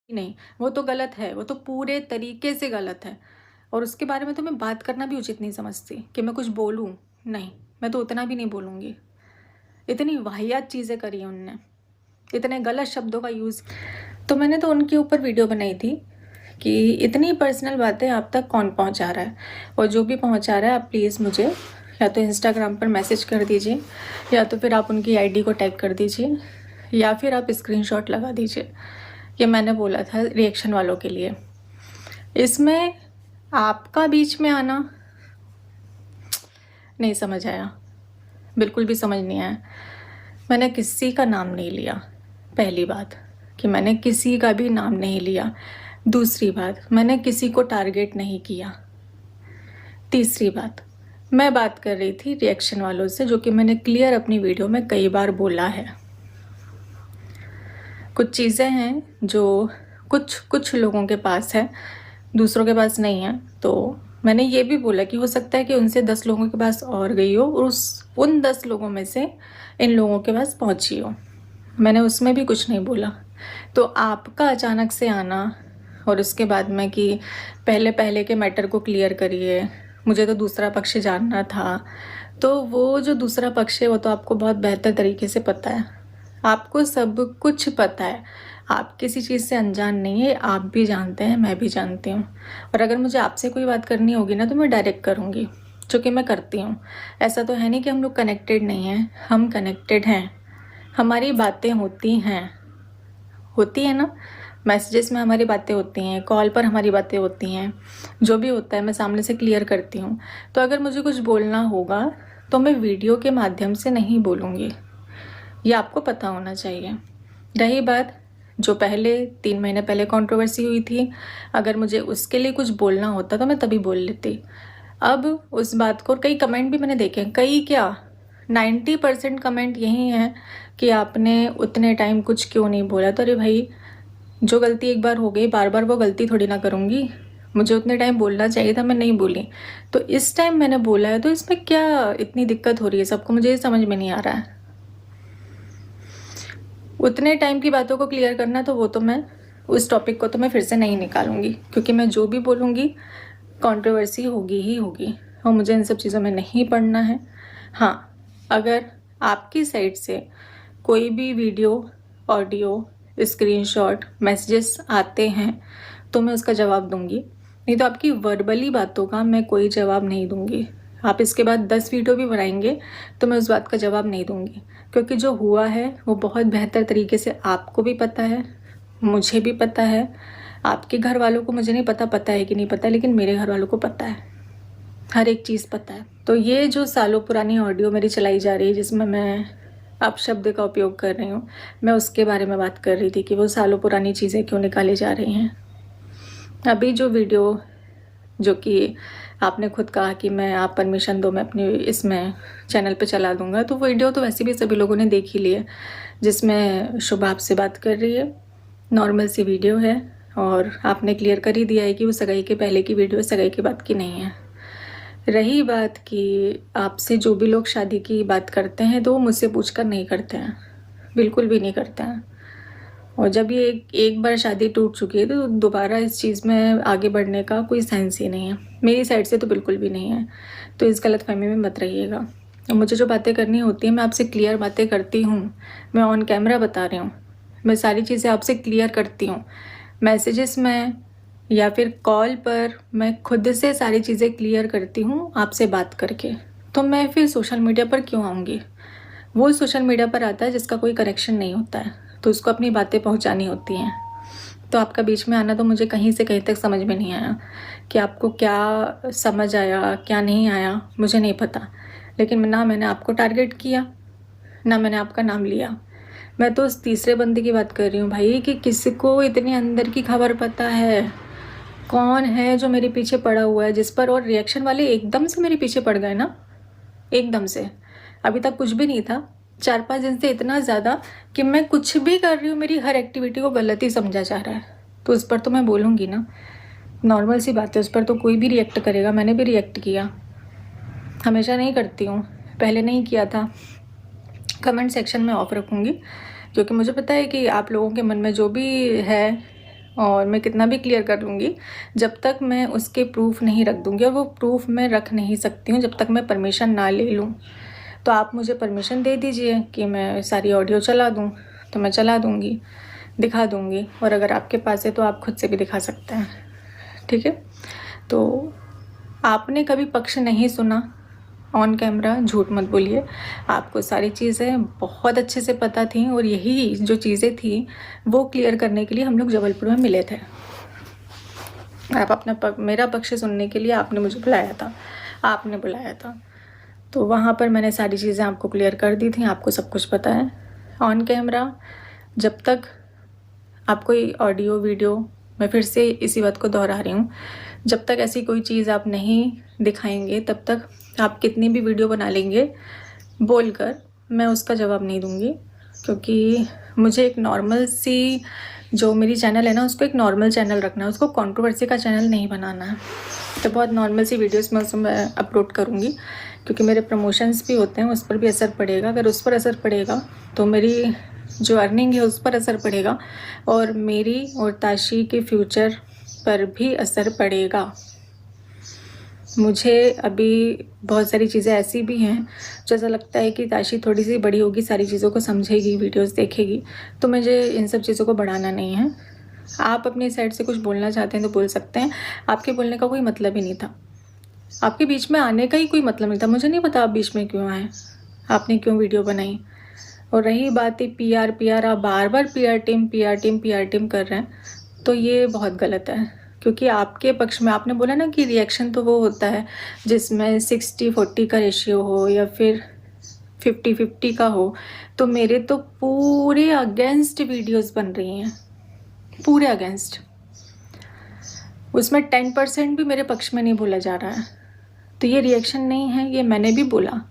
नहीं, वो तो गलत है, वो तो पूरे तरीके से गलत है। और उसके बारे में तो मैं बात करना भी उचित नहीं समझती कि मैं कुछ बोलूँ। नहीं, मैं तो उतना भी नहीं बोलूँगी। इतनी वाहियात चीज़ें करी हैं उनने, इतने गलत शब्दों का यूज़। तो मैंने तो उनके ऊपर वीडियो बनाई थी कि इतनी पर्सनल बातें आप तक कौन पहुंचा रहा है, और जो भी पहुंचा रहा है आप प्लीज़ मुझे या तो इंस्टाग्राम पर मैसेज कर दीजिए, या तो फिर आप उनकी आईडी को टैग कर दीजिए, या फिर आप स्क्रीनशॉट लगा दीजिए। ये मैंने बोला था रिएक्शन वालों के लिए। इसमें आपका बीच में आना नहीं समझ आया, बिल्कुल भी समझ नहीं आया। मैंने किसी का नाम नहीं लिया, पहली बात कि मैंने किसी का भी नाम नहीं लिया। दूसरी बात, मैंने किसी को टारगेट नहीं किया। तीसरी बात, मैं बात कर रही थी रिएक्शन वालों से, जो कि मैंने क्लियर अपनी वीडियो में कई बार बोला है। कुछ चीज़ें हैं जो कुछ लोगों के पास है, दूसरों के पास नहीं है। तो मैंने ये भी बोला कि हो सकता है कि उनसे 10 लोगों के पास और गई हो, और उन 10 लोगों में से इन लोगों के पास पहुंची हो। मैंने उसमें भी कुछ नहीं बोला। तो आपका अचानक से आना और उसके बाद में कि पहले पहले के मैटर को क्लियर करिए, मुझे तो दूसरा पक्ष जानना था। तो वो जो दूसरा पक्ष है वो तो आपको बहुत बेहतर तरीके से पता है, आपको सब कुछ पता है, आप किसी चीज़ से अनजान नहीं है। आप भी जानते हैं, मैं भी जानती हूँ। और अगर मुझे आपसे कोई बात करनी होगी ना तो मैं डायरेक्ट करूँगी, जो कि मैं करती हूँ। ऐसा तो है नहीं कि हम लोग कनेक्टेड नहीं हैं, हम कनेक्टेड हैं। हमारी बातें होती है ना, मैसेजेस में हमारी बातें होती हैं, कॉल पर हमारी बातें होती हैं। जो भी होता है मैं सामने से क्लियर करती हूँ। तो अगर मुझे कुछ बोलना होगा तो मैं वीडियो के माध्यम से नहीं बोलूँगी, ये आपको पता होना चाहिए। रही बात जो पहले 3 महीने पहले कंट्रोवर्सी हुई थी, अगर मुझे उसके लिए कुछ बोलना होता तो मैं तभी बोल लेती। अब उस बात को, कई कमेंट भी मैंने देखे, कई क्या 90% कमेंट यही हैं कि आपने उतने टाइम कुछ क्यों नहीं बोला। तो अरे भाई, जो गलती एक बार हो गई, बार बार वो गलती थोड़ी ना करूँगी। मुझे उतने टाइम बोलना चाहिए था, मैं नहीं बोली। तो इस टाइम मैंने बोला है, तो इसमें क्या इतनी दिक्कत हो रही है सबको, मुझे ये समझ में नहीं आ रहा है। उतने टाइम की बातों को क्लियर करना, तो वो तो मैं उस टॉपिक को तो मैं फिर से नहीं निकालूंगी, क्योंकि मैं जो भी बोलूँगी कंट्रोवर्सी होगी ही होगी, और मुझे इन सब चीज़ों में नहीं पड़ना है। हाँ, अगर आपकी साइड से कोई भी वीडियो, ऑडियो, स्क्रीनशॉट, मैसेजेस आते हैं तो मैं उसका जवाब दूंगी, नहीं तो आपकी वर्बली बातों का मैं कोई जवाब नहीं दूंगी। आप इसके बाद 10 वीडियो भी बनाएंगे तो मैं उस बात का जवाब नहीं दूंगी, क्योंकि जो हुआ है वो बहुत बेहतर तरीके से आपको भी पता है, मुझे भी पता है। आपके घर वालों को मुझे नहीं पता, पता है कि नहीं पता, लेकिन मेरे घर वालों को पता है, हर एक चीज़ पता है। तो ये जो सालों पुरानी ऑडियो मेरी चलाई जा रही है, जिसमें मैं अपशब्द का उपयोग कर रही हूँ, मैं उसके बारे में बात कर रही थी कि वो सालों पुरानी चीज़ें क्यों निकाली जा रही हैं। अभी जो वीडियो, जो कि आपने खुद कहा कि मैं, आप परमिशन दो मैं अपनी इसमें चैनल पे चला दूंगा, तो वीडियो तो वैसे भी सभी लोगों ने देख ही ली है, जिसमें शुभा आपसे बात कर रही है। नॉर्मल सी वीडियो है, और आपने क्लियर कर ही दिया है कि वो सगाई के पहले की वीडियो, सगाई की बात की नहीं है। रही बात कि आपसे जो भी लोग शादी की बात करते हैं तो वो मुझसे पूछकर नहीं करते हैं, बिल्कुल भी नहीं करते हैं। और जब ये एक बार शादी टूट चुकी है तो दोबारा इस चीज़ में आगे बढ़ने का कोई सेंस ही नहीं है, मेरी साइड से तो बिल्कुल भी नहीं है। तो इस गलतफहमी में मत रहिएगा। और मुझे जो बातें करनी होती हैं मैं आपसे क्लियर बातें करती हूँ, मैं ऑन कैमरा बता रही हूँ, मैं सारी चीज़ें आपसे क्लियर करती हूँ। मैसेजेस में या फिर कॉल पर मैं खुद से सारी चीज़ें क्लियर करती हूँ आपसे बात करके। तो मैं फिर सोशल मीडिया पर क्यों आऊँगी? वो सोशल मीडिया पर आता है जिसका कोई करेक्शन नहीं होता है, तो उसको अपनी बातें पहुंचानी होती हैं। तो आपका बीच में आना तो मुझे कहीं से कहीं तक समझ में नहीं आया कि आपको क्या समझ आया क्या नहीं आया, मुझे नहीं पता। लेकिन ना मैंने आपको टारगेट किया, ना मैंने आपका नाम लिया। मैं तो उस तीसरे बंदे की बात कर रही हूँ भाई, कि किसी को इतनी अंदर की खबर पता है, कौन है जो मेरे पीछे पड़ा हुआ है, जिस पर, और रिएक्शन वाले एकदम से मेरे पीछे पड़ गए ना, एकदम से। अभी तक कुछ भी नहीं था, 4-5 दिन से इतना ज़्यादा कि मैं कुछ भी कर रही हूँ मेरी हर एक्टिविटी को गलत ही समझा जा रहा है। तो उस पर तो मैं बोलूँगी ना, नॉर्मल सी बात है, उस पर तो कोई भी रिएक्ट करेगा। मैंने भी रिएक्ट किया, हमेशा नहीं करती हूँ, पहले नहीं किया था। कमेंट सेक्शन में ऑफ रखूँगी, क्योंकि मुझे पता है कि आप लोगों के मन में जो भी है और मैं कितना भी क्लियर कर लूँगी, जब तक मैं उसके प्रूफ नहीं रख दूँगी, और वो प्रूफ मैं रख नहीं सकती हूँ जब तक मैं परमिशन ना ले लूँ। तो आप मुझे परमिशन दे दीजिए कि मैं सारी ऑडियो चला दूँ, तो मैं चला दूँगी, दिखा दूँगी। और अगर आपके पास है तो आप खुद से भी दिखा सकते हैं, ठीक है। तो आपने कभी पक्ष नहीं सुना ऑन कैमरा, झूठ मत बोलिए। आपको सारी चीज़ें बहुत अच्छे से पता थी, और यही जो चीज़ें थी वो क्लियर करने के लिए हम लोग जबलपुर में मिले थे। आप अपना मेरा पक्ष सुनने के लिए आपने मुझे बुलाया था, आपने बुलाया था। तो वहाँ पर मैंने सारी चीज़ें आपको क्लियर कर दी थी, आपको सब कुछ पता है ऑन कैमरा। जब तक आप कोई ऑडियो वीडियो, मैं फिर से इसी बात को दोहरा रही हूँ, जब तक ऐसी कोई चीज़ आप नहीं दिखाएंगे तब तक आप कितनी भी वीडियो बना लेंगे बोलकर, मैं उसका जवाब नहीं दूँगी। क्योंकि मुझे एक नॉर्मल सी, जो मेरी चैनल है ना, उसको एक नॉर्मल चैनल रखना है, उसको कंट्रोवर्सी का चैनल नहीं बनाना है। तो बहुत नॉर्मल सी वीडियोस मैं उसमें अपलोड करूँगी, क्योंकि मेरे प्रमोशंस भी होते हैं, उस पर भी असर पड़ेगा। अगर उस पर असर पड़ेगा तो मेरी जो अर्निंग है उस पर असर पड़ेगा, और मेरी और ताशी के फ्यूचर पर भी असर पड़ेगा। मुझे अभी बहुत सारी चीज़ें ऐसी भी हैं जो ऐसा लगता है कि ताशी थोड़ी सी बड़ी होगी, सारी चीज़ों को समझेगी, वीडियोस देखेगी, तो मुझे इन सब चीज़ों को बढ़ाना नहीं है। आप अपनी साइड से कुछ बोलना चाहते हैं तो बोल सकते हैं, आपके बोलने का कोई मतलब ही नहीं था, आपके बीच में आने का ही कोई मतलब नहीं था। मुझे नहीं पता आप बीच में क्यों आए, आपने क्यों वीडियो बनाई। और रही बात है पीआर, आप बार बार पीआर टीम कर रहे हैं, तो ये बहुत गलत है। क्योंकि आपके पक्ष में आपने बोला ना कि रिएक्शन तो वो होता है जिसमें 60-40 का रेशियो हो या फिर 50-50 का हो, तो मेरे तो पूरे अगेंस्ट वीडियोस बन रही हैं, पूरे अगेंस्ट। उसमें 10% भी मेरे पक्ष में नहीं बोला जा रहा है। तो ये रिएक्शन नहीं है, ये मैंने भी बोला,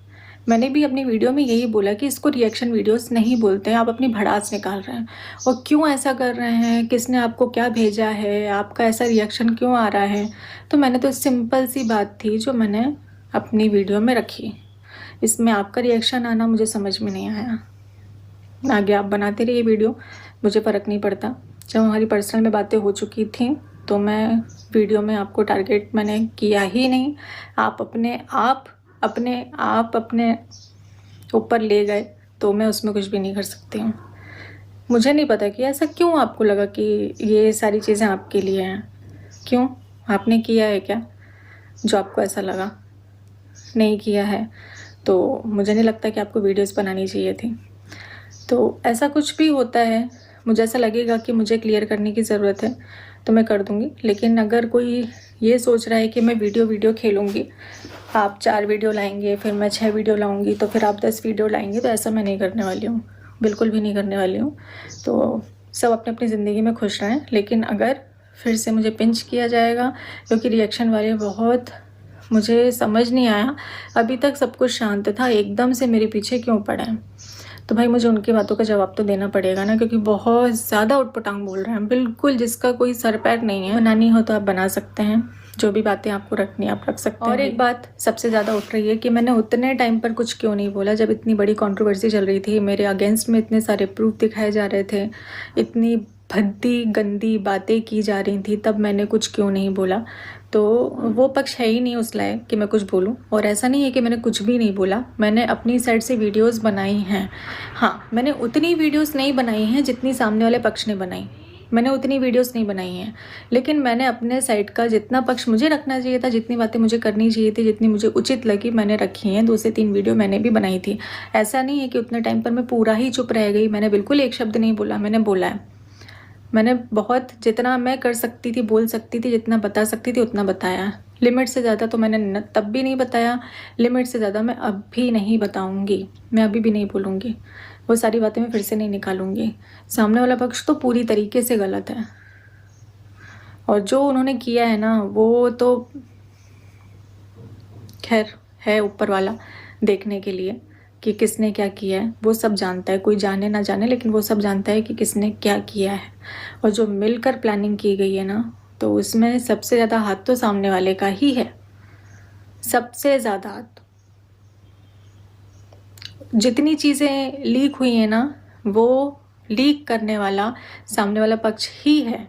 मैंने भी अपनी वीडियो में यही बोला कि इसको रिएक्शन वीडियोस नहीं बोलते हैं, आप अपनी भड़ास निकाल रहे हैं। और क्यों ऐसा कर रहे हैं, किसने आपको क्या भेजा है, आपका ऐसा रिएक्शन क्यों आ रहा है। तो मैंने तो सिंपल सी बात थी जो मैंने अपनी वीडियो में रखी, इसमें आपका रिएक्शन आना मुझे समझ में नहीं आया। आगे आप बनाते रहिए वीडियो, मुझे फ़र्क नहीं पड़ता। जब हमारी पर्सनल में बातें हो चुकी थी तो मैं वीडियो में आपको टारगेट मैंने किया ही नहीं। आप अपने ऊपर ले गए, तो मैं उसमें कुछ भी नहीं कर सकती हूँ। मुझे नहीं पता कि ऐसा क्यों आपको लगा कि ये सारी चीज़ें आपके लिए हैं। क्यों, आपने किया है क्या जो आपको ऐसा लगा? नहीं किया है तो मुझे नहीं लगता कि आपको वीडियोस बनानी चाहिए थी। तो ऐसा कुछ भी होता है, मुझे ऐसा लगेगा कि मुझे क्लियर करने की ज़रूरत है तो मैं कर दूँगी। लेकिन अगर कोई ये सोच रहा है कि मैं वीडियो खेलूँगी, आप 4 वीडियो लाएंगे, फिर मैं 6 वीडियो लाऊंगी, तो फिर आप 10 वीडियो लाएंगे, तो ऐसा मैं नहीं करने वाली हूँ, बिल्कुल भी नहीं करने वाली हूँ। तो सब अपनी अपनी ज़िंदगी में खुश रहें। लेकिन अगर फिर से मुझे पिंच किया जाएगा, क्योंकि रिएक्शन वाले बहुत, मुझे समझ नहीं आया, अभी तक सब कुछ शांत था, एकदम से मेरे पीछे क्यों पड़े हैं। तो भाई मुझे उनकी बातों का जवाब तो देना पड़ेगा ना, क्योंकि बहुत ज़्यादा उटपटांग बोल रहे हैं, बिल्कुल जिसका कोई सर पैर नहीं है। बनानी हो तो आप बना सकते हैं, जो भी बातें आपको रखनी है आप रख सकते हैं। और एक बात सबसे ज़्यादा उठ रही है कि मैंने उतने टाइम पर कुछ क्यों नहीं बोला, जब इतनी बड़ी कंट्रोवर्सी चल रही थी, मेरे अगेंस्ट में इतने सारे प्रूफ दिखाए जा रहे थे, इतनी भद्दी गंदी बातें की जा रही थी, तब मैंने कुछ क्यों नहीं बोला। तो वो पक्ष है ही नहीं उस लायक कि मैं कुछ बोलूं। और ऐसा नहीं है कि मैंने कुछ भी नहीं बोला, मैंने अपनी साइड से वीडियोस बनाई हैं। हाँ, मैंने उतनी वीडियोस नहीं बनाई हैं जितनी सामने वाले पक्ष ने बनाई, मैंने उतनी वीडियोस नहीं बनाई हैं। लेकिन मैंने अपने साइड का जितना पक्ष मुझे रखना चाहिए था, जितनी बातें मुझे करनी चाहिए थी, जितनी मुझे उचित लगी, मैंने रखी हैं। 2 से 3 वीडियो मैंने भी बनाई थी। ऐसा नहीं है कि उतने टाइम पर मैं पूरा ही चुप रह गई, मैंने बिल्कुल एक शब्द नहीं बोला, मैंने बोला है। मैंने बहुत, जितना मैं कर सकती थी, बोल सकती थी, जितना बता सकती थी उतना बताया। लिमिट से ज़्यादा तो मैंने तब भी नहीं बताया, लिमिट से ज़्यादा मैं अब भी नहीं बताऊंगी, मैं अभी भी नहीं बोलूँगी। वो सारी बातें मैं फिर से नहीं निकालूंगी। सामने वाला पक्ष तो पूरी तरीके से गलत है, और जो उन्होंने किया है ना, वो तो खैर है ऊपर वाला देखने के लिए कि किसने क्या किया है, वो सब जानता है। कोई जाने ना जाने, लेकिन वो सब जानता है कि किसने क्या किया है। और जो मिलकर प्लानिंग की गई है ना, तो उसमें सबसे ज़्यादा हाथ तो सामने वाले का ही है, सबसे ज़्यादा हाथ। जितनी चीज़ें लीक हुई हैं ना, वो लीक करने वाला सामने वाला पक्ष ही है,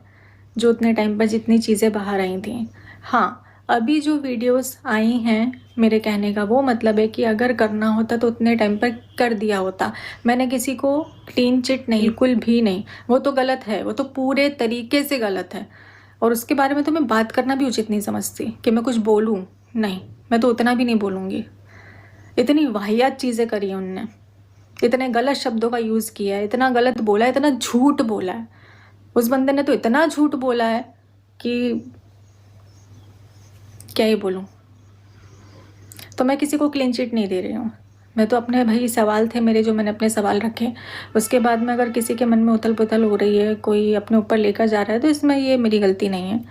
जो उतने टाइम पर जितनी चीज़ें बाहर आई थी। हाँ, अभी जो वीडियोस आई हैं, मेरे कहने का वो मतलब है कि अगर करना होता तो उतने टाइम पर कर दिया होता। मैंने किसी को क्लीन चिट नहीं, बिल्कुल भी नहीं। वो तो गलत है, वो तो पूरे तरीके से गलत है। और उसके बारे में तो मैं बात करना भी उचित नहीं समझती कि मैं कुछ बोलूँ। नहीं, मैं तो उतना भी नहीं बोलूँगी। इतनी वाहियात चीज़ें करी हैं उनने, इतने गलत शब्दों का यूज़ किया है, इतना गलत बोला है, इतना झूठ बोला है। उस बंदे ने तो इतना झूठ बोला है कि क्या ही बोलूँ। तो मैं किसी को क्लीन चिट नहीं दे रही हूँ। मैं तो अपने भाई सवाल थे मेरे जो मैंने अपने सवाल रखे, उसके बाद में अगर किसी के मन में उथल पुथल हो रही है, कोई अपने ऊपर लेकर जा रहा है, तो इसमें ये मेरी गलती नहीं है।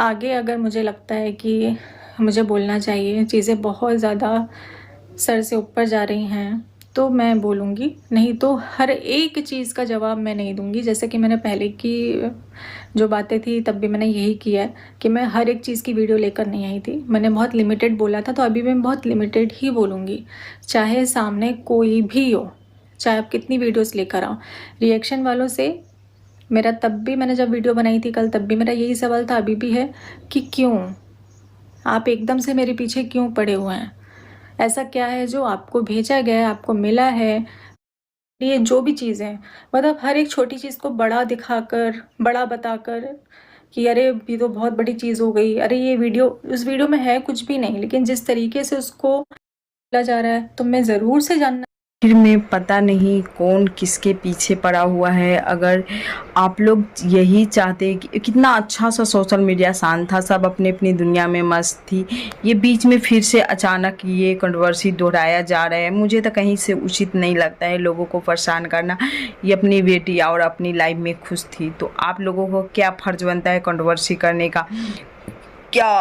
आगे अगर मुझे लगता है कि मुझे बोलना चाहिए, चीज़ें बहुत ज़्यादा सर से ऊपर जा रही हैं, तो मैं बोलूँगी, नहीं तो हर एक चीज़ का जवाब मैं नहीं दूँगी। जैसे कि मैंने पहले की जो बातें थी तब भी मैंने यही किया है कि मैं हर एक चीज़ की वीडियो लेकर नहीं आई थी। मैंने बहुत लिमिटेड बोला था, तो अभी मैं बहुत लिमिटेड ही बोलूँगी, चाहे सामने कोई भी हो, चाहे आप कितनी वीडियोज़ लेकर आओ। रिएक्शन वालों से मेरा तब भी, मैंने जब वीडियो बनाई थी कल, तब भी मेरा यही सवाल था, अभी भी है कि क्यों आप एकदम से मेरे पीछे क्यों पड़े हुए हैं? ऐसा क्या है जो आपको भेजा गया है, आपको मिला है? ये जो भी चीज़ें हैं, मतलब हर एक छोटी चीज़ को बड़ा दिखाकर, बड़ा बताकर कि अरे ये तो बहुत बड़ी चीज़ हो गई, अरे ये वीडियो, उस वीडियो में है कुछ भी नहीं, लेकिन जिस तरीके से उसको बोला जा रहा है, तो मैं ज़रूर से जानना। आखिर में पता नहीं कौन किसके पीछे पड़ा हुआ है। अगर आप लोग यही चाहते कि कितना अच्छा सा सोशल मीडिया शांत था, सब अपनी अपनी दुनिया में मस्त थी, ये बीच में फिर से अचानक ये कंट्रोवर्सी दोहराया जा रहा है। मुझे तो कहीं से उचित नहीं लगता है लोगों को परेशान करना। ये अपनी बेटी और अपनी लाइफ में खुश थी, तो आप लोगों को क्या फ़र्ज बनता है कंट्रोवर्सी करने का? क्या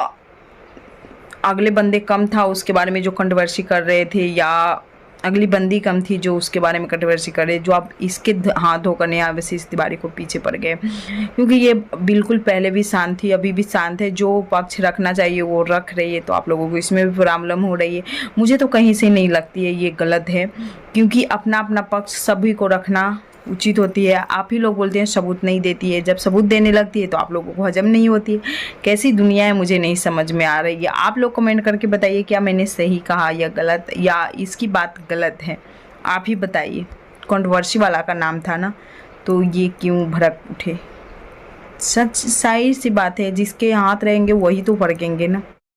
अगले बंदे कम था उसके बारे में जो कंट्रोवर्सी कर रहे थे, या अगली बंदी कम थी जो उसके बारे में कंट्रोवर्सी करे? जो आप इसके हाथ धोकर नेहा आशीष तिवारी को पीछे पड़ गए, क्योंकि ये बिल्कुल पहले भी शांत थी, अभी भी शांत है। जो पक्ष रखना चाहिए वो रख रही है, तो आप लोगों को इसमें भी प्रॉब्लम हो रही है। मुझे तो कहीं से नहीं लगती है ये गलत है, क्योंकि अपना अपना पक्ष सभी को रखना उचित होती है। आप ही लोग बोलते हैं सबूत नहीं देती है, जब सबूत देने लगती है तो आप लोगों को हजम नहीं होती है। कैसी दुनिया है मुझे नहीं समझ में आ रही है। आप लोग कमेंट करके बताइए क्या मैंने सही कहा या गलत, या इसकी बात गलत है, आप ही बताइए। कंट्रोवर्सी वाला का नाम था ना, तो ये क्यों भड़क उठे? सच, सही सी बात है, जिसके हाथ रहेंगे वही तो भड़केंगे ना।